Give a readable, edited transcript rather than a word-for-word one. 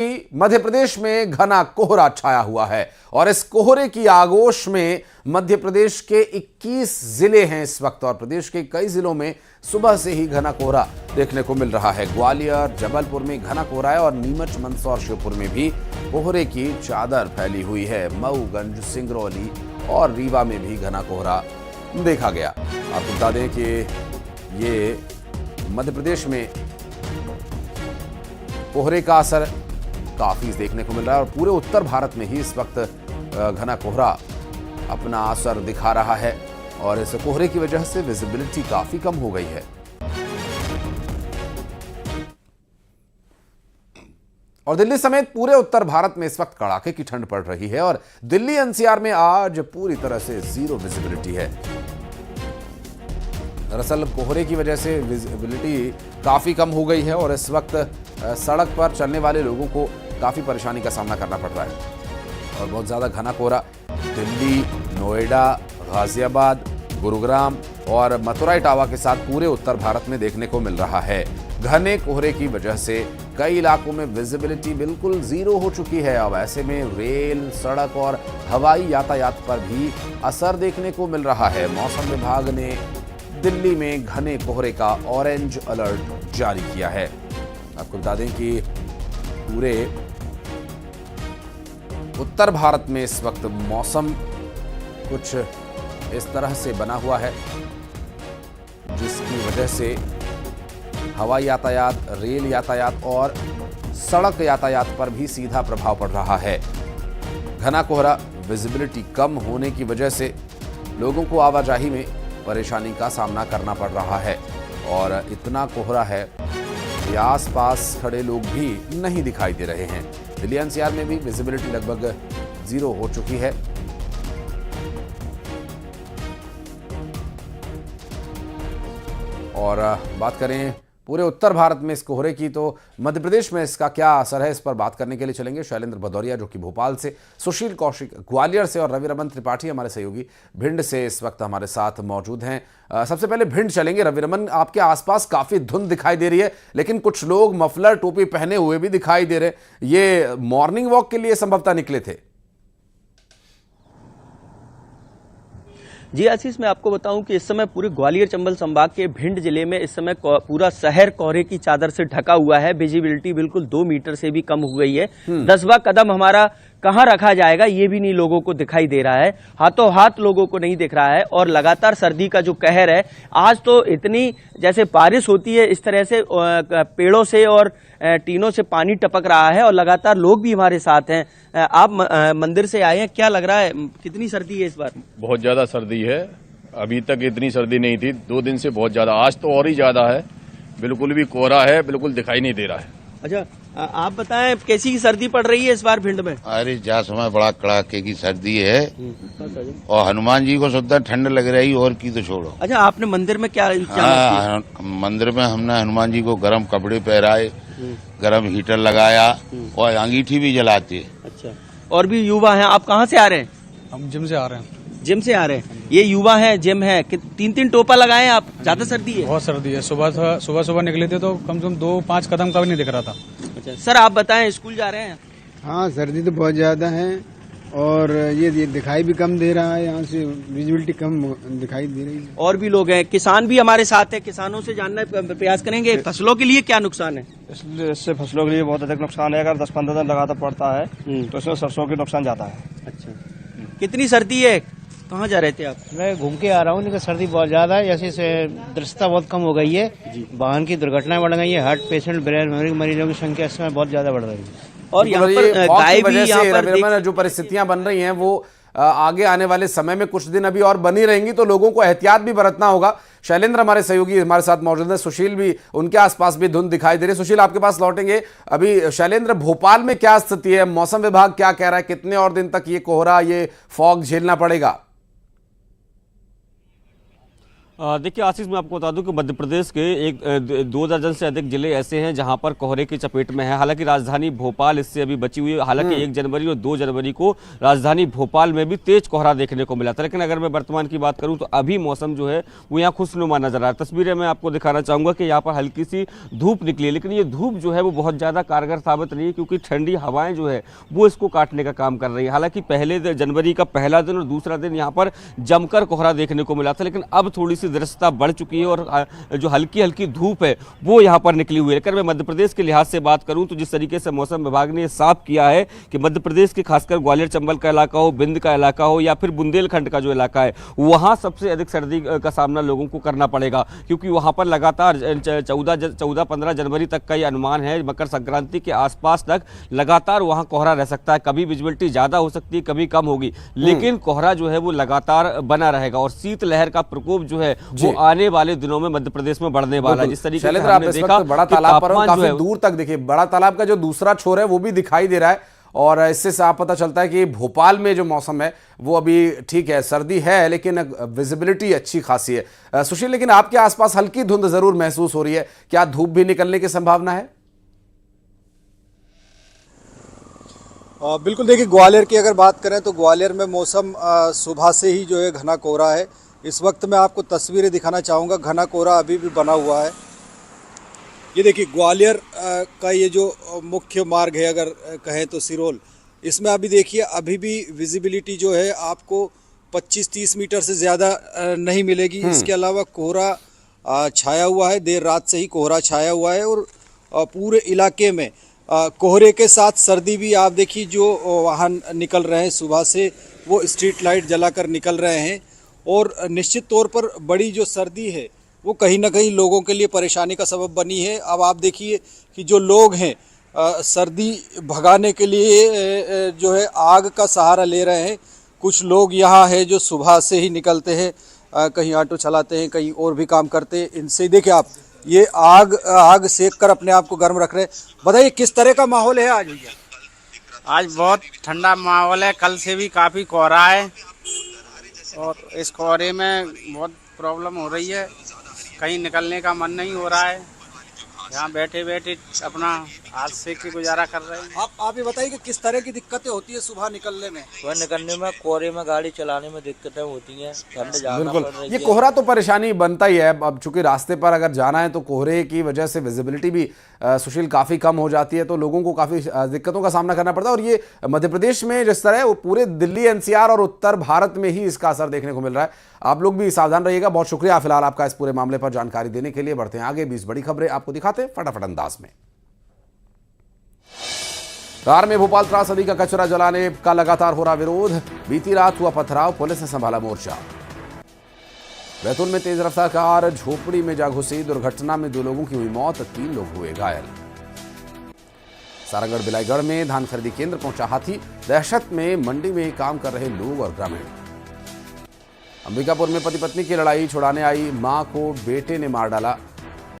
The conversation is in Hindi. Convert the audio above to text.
मध्य प्रदेश में घना कोहरा छाया हुआ है और इस कोहरे की आगोश में मध्य प्रदेश के 21 जिले हैं इस वक्त और प्रदेश के कई जिलों में सुबह से ही घना कोहरा देखने को मिल रहा है। ग्वालियर, जबलपुर में घना कोहरा है और नीमच, मंदसौर, श्योपुर में भी कोहरे की चादर फैली हुई है। मऊगंज, सिंगरौली और रीवा में भी घना कोहरा देखा गया। आपको बता दें कि ये मध्य प्रदेश में कोहरे का असर काफी देखने को मिल रहा है और पूरे उत्तर भारत में ही इस वक्त घना कोहरा अपना असर दिखा रहा है और इस कोहरे की वजह से विजिबिलिटी काफी कम हो गई है। और दिल्ली समेत पूरे उत्तर भारत में इस वक्त कड़ाके की ठंड पड़ रही है और दिल्ली एनसीआर में आज पूरी तरह से जीरो विजिबिलिटी है। दरअसल कोहरे की वजह से विजिबिलिटी काफी कम हो गई है और इस वक्त सड़क पर चलने वाले लोगों को काफी परेशानी का सामना करना पड़ रहा है और बहुत ज्यादा घना कोहरा दिल्ली, नोएडा, गाजियाबाद, गुरुग्राम और मथुरा इटावा के साथ पूरे उत्तर भारत में देखने को मिल रहा है। घने कोहरे की वजह से कई इलाकों में विजिबिलिटी बिल्कुल जीरो हो चुकी है। अब ऐसे में रेल, सड़क और हवाई यातायात पर भी असर देखने को मिल रहा है। मौसम विभाग ने दिल्ली में घने कोहरे का ऑरेंज अलर्ट जारी किया है। आपको बता दें कि पूरे उत्तर भारत में इस वक्त मौसम कुछ इस तरह से बना हुआ है जिसकी वजह से हवाई यातायात, रेल यातायात और सड़क यातायात पर भी सीधा प्रभाव पड़ रहा है। घना कोहरा, विजिबिलिटी कम होने की वजह से लोगों को आवाजाही में परेशानी का सामना करना पड़ रहा है और इतना कोहरा है कि आसपास खड़े लोग भी नहीं दिखाई दे रहे हैं। दिल्ली एनसीआर में भी विजिबिलिटी लगभग जीरो हो चुकी है। और बात करें पूरे उत्तर भारत में इस कोहरे की तो मध्य प्रदेश में इसका क्या असर है, इस पर बात करने के लिए चलेंगे शैलेंद्र भदौरिया जो कि भोपाल से, सुशील कौशिक ग्वालियर से और रविरमन त्रिपाठी हमारे सहयोगी भिंड से इस वक्त हमारे साथ मौजूद हैं। सबसे पहले भिंड चलेंगे। रविरमन, आपके आसपास काफी धुंध दिखाई दे रही है लेकिन कुछ लोग मफलर, टोपी पहने हुए भी दिखाई दे रहे। ये मॉर्निंग वॉक के लिए संभवतः निकले थे? जी आशीष, मैं आपको बताऊं कि इस समय पूरे ग्वालियर चंबल संभाग के भिंड जिले में इस समय पूरा शहर कोहरे की चादर से ढका हुआ है। विजिबिलिटी बिल्कुल 2 मीटर से भी कम हो गई है। 10वां कदम हमारा कहाँ रखा जाएगा ये भी नहीं लोगों को दिखाई दे रहा है। हाथों हाथ लोगों को नहीं दिख रहा है और लगातार सर्दी का जो कहर है, आज तो इतनी जैसे बारिश होती है इस तरह से पेड़ों से और टीनों से पानी टपक रहा है और लगातार लोग भी हमारे साथ हैं। आप मंदिर से आए हैं, क्या लग रहा है, कितनी सर्दी है इस बार? बहुत ज्यादा सर्दी है। अभी तक इतनी सर्दी नहीं थी, 2 दिन से बहुत ज्यादा, आज तो और ही ज्यादा है। बिल्कुल भी कोहरा है, बिल्कुल दिखाई नहीं दे रहा है। अच्छा, आप बताएं कैसी सर्दी पड़ रही है इस बार भिंड में? अरे जा समय बड़ा कड़ाके की सर्दी है और हनुमान जी को सुद्धा ठंड लग रही और की तो छोड़ो। अच्छा, आपने मंदिर में क्या मंदिर में हमने हनुमान जी को गर्म कपड़े पहराए, गर्म हीटर लगाया और अंगीठी भी जलाते। अच्छा, और भी युवा हैं। आप कहाँ से आ रहे हैं? हम जिम से आ रहे हैं। जिम से आ रहे हैं। ये युवा है, जिम है, 3-3 टोपा लगाए आप। ज्यादा सर्दी है? बहुत सर्दी है। सुबह निकले थे तो कम से कम 2-5 कदम का भी नहीं दिख रहा था। अच्छा सर, आप बताएं, स्कूल जा रहे हैं? हाँ, सर्दी तो बहुत ज्यादा है और ये दिखाई भी कम दे रहा है, यहाँ से विजिबिलिटी कम दिखाई दे रही है। और भी लोग हैं, किसान भी हमारे साथ है, किसानों से जानना प्रयास करेंगे फसलों के लिए क्या नुकसान है। इससे फसलों के लिए बहुत अधिक नुकसान है। अगर 10-15 दिन लगातार पड़ता है तो इसमें सरसों के नुकसान जाता है। अच्छा, कितनी सर्दी है? कहाँ जा रहे थे आप? मैं घूम के आ रहा हूँ, लेकिन सर्दी बहुत ज्यादा है। जैसे दृश्यता बहुत कम हो गई है, वाहन की दुर्घटनाएं बढ़ गई है, हार्ट पेशेंट, ब्रेन मरीजों की संख्या इस समय बहुत ज्यादा बढ़ रही है। और यहाँ पर गाय भी, यहाँ पर जो परिस्थितियां बन रही हैं वो आगे आने वाले समय में कुछ दिन अभी और बनी रहेंगी तो लोगों को एहतियात भी बरतना होगा। शैलेंद्र हमारे सहयोगी हमारे साथ मौजूद है, सुशील भी, उनके आसपास भी धुंध दिखाई दे रही है। सुशील, आपके पास लौटेंगे। अभी शैलेंद्र, भोपाल में क्या स्थिति है? मौसम विभाग क्या कह रहा है? कितने और दिन तक ये कोहरा, ये फॉग झेलना पड़ेगा? देखिए आशीष, मैं आपको बता दूं कि मध्य प्रदेश के 2 दर्जन से अधिक जिले ऐसे हैं जहां पर कोहरे की चपेट में है। हालांकि राजधानी भोपाल इससे अभी बची हुई है। हालांकि 1 जनवरी और 2 जनवरी को राजधानी भोपाल में भी तेज कोहरा देखने को मिला था। लेकिन अगर मैं वर्तमान की बात करूं तो अभी मौसम जो है वो यहाँ खुशनुमा नजर आ रहा है। तस्वीरें मैं आपको दिखाना चाहूंगा कि यहाँ पर हल्की सी धूप निकली है, लेकिन ये धूप जो है वो बहुत ज्यादा कारगर साबित नहीं है, क्योंकि ठंडी हवाएं जो है वो इसको काटने का काम कर रही है। हालांकि पहले जनवरी का पहला दिन और दूसरा दिन यहाँ पर जमकर कोहरा देखने को मिला था, लेकिन अब थोड़ी सी दृश्यता बढ़ चुकी है और जो हल्की हल्की धूप है वो यहाँ पर निकली हुई है। अगर मैं मध्य प्रदेश के लिहाज से बात करूं तो जिस तरीके से मौसम विभाग ने साफ किया है कि मध्य प्रदेश के खासकर ग्वालियर चंबल का इलाका हो, बिंद का इलाका हो या फिर बुंदेलखंड का जो इलाका है, वहां सबसे अधिक सर्दी का सामना लोगों को करना पड़ेगा, क्योंकि वहां पर लगातार 14-15 जनवरी तक का ये अनुमान है। मकर संक्रांति के आसपास तक लगातार वहां कोहरा रह सकता है। कभी विजिबिलिटी ज्यादा हो सकती है, कभी कम होगी, लेकिन कोहरा जो है वो लगातार बना रहेगा और शीतलहर का प्रकोप जो है वो आने वाले दिनों में मध्य प्रदेश में बढ़ने वाला है। जिस तरीके से हमने देखा बड़ा तालाब पर काफी दूर तक देखिए, बड़ा तालाब का जो दूसरा छोर है वो भी दिखाई दे रहा है और इससे साफ पता चलता है कि भोपाल में जो मौसम है वो अभी ठीक है, सर्दी है लेकिन विजिबिलिटी अच्छी खासी है। सुशील, लेकिन आपके आसपास हल्की धुंध जरूर महसूस हो रही है, क्या धूप भी निकलने की संभावना है? बिल्कुल, देखिए ग्वालियर की अगर बात करें तो ग्वालियर में मौसम सुबह से ही जो है घना कोहरा है। इस वक्त मैं आपको तस्वीरें दिखाना चाहूँगा, घना कोहरा अभी भी बना हुआ है। ये देखिए ग्वालियर का ये जो मुख्य मार्ग है अगर कहें तो सिरोल, इसमें अभी देखिए अभी भी विजिबिलिटी जो है आपको 25-30 मीटर से ज़्यादा नहीं मिलेगी। इसके अलावा कोहरा छाया हुआ है, देर रात से ही कोहरा छाया हुआ है और पूरे इलाके में कोहरे के साथ सर्दी भी आप देखिए, जो वाहन निकल रहे हैं सुबह से वो स्ट्रीट लाइट जलाकर निकल रहे हैं और निश्चित तौर पर बड़ी जो सर्दी है वो कहीं ना कहीं लोगों के लिए परेशानी का सबब बनी है। अब आप देखिए कि जो लोग हैं सर्दी भगाने के लिए जो है आग का सहारा ले रहे हैं। कुछ लोग यहाँ है जो सुबह से ही निकलते हैं, कहीं ऑटो चलाते हैं, कहीं और भी काम करते हैं। इनसे देखिए आप ये आग सेक कर अपने आप को गर्म रख रहे हैं। बताइए किस तरह का माहौल है आज भैया? आज बहुत ठंडा माहौल है, कल से भी काफ़ी कोहरा है और इस कोहरे में बहुत प्रॉब्लम हो रही है, कहीं निकलने का मन नहीं हो रहा है। यहाँ बैठे बैठे अपना हाथ सेक के गुजारा कर रहे हैं। आप ये बताइए कि किस तरह की दिक्कतें होती है सुबह निकलने में? सुबह निकलने में कोहरे में गाड़ी चलाने में दिक्कतें होती हैं, ठंड ज़्यादा पड़ रही है। ये कोहरा तो परेशानी बनता ही है। अब चूंकि रास्ते पर अगर जाना है तो कोहरे की वजह से विजिबिलिटी भी सुशील काफ़ी कम हो जाती है, तो लोगों को काफ़ी दिक्कतों का सामना करना पड़ता है। और ये मध्य प्रदेश में जिस तरह वो पूरे दिल्ली एनसीआर और उत्तर भारत में ही इसका असर देखने को मिल रहा है। आप लोग भी सावधान रहिएगा। बहुत शुक्रिया फिलहाल आपका इस पूरे मामले पर जानकारी देने के लिए। बढ़ते हैं आगे, 20 बड़ी खबरें आपको दिखाते हैं फटाफट अंदाज में। कार में भोपाल त्रासदी का कचरा जलाने का लगातार हो रहा विरोध। बीती रात हुआ पथराव, पुलिस ने संभाला मोर्चा। बैतूल में तेज रफ्तार कार झोपड़ी में जा घुसी, दुर्घटना में 2 लोगों की हुई मौत, 3 लोग हुए घायल। सारंगढ़ बिलाईगढ़ में धान खरीदी केंद्र पहुंचा हाथी, दहशत में मंडी में काम कर रहे लोग और ग्रामीण। अंबिकापुर में पति पत्नी की लड़ाई, छुड़ाने आई मां को बेटे ने मार डाला,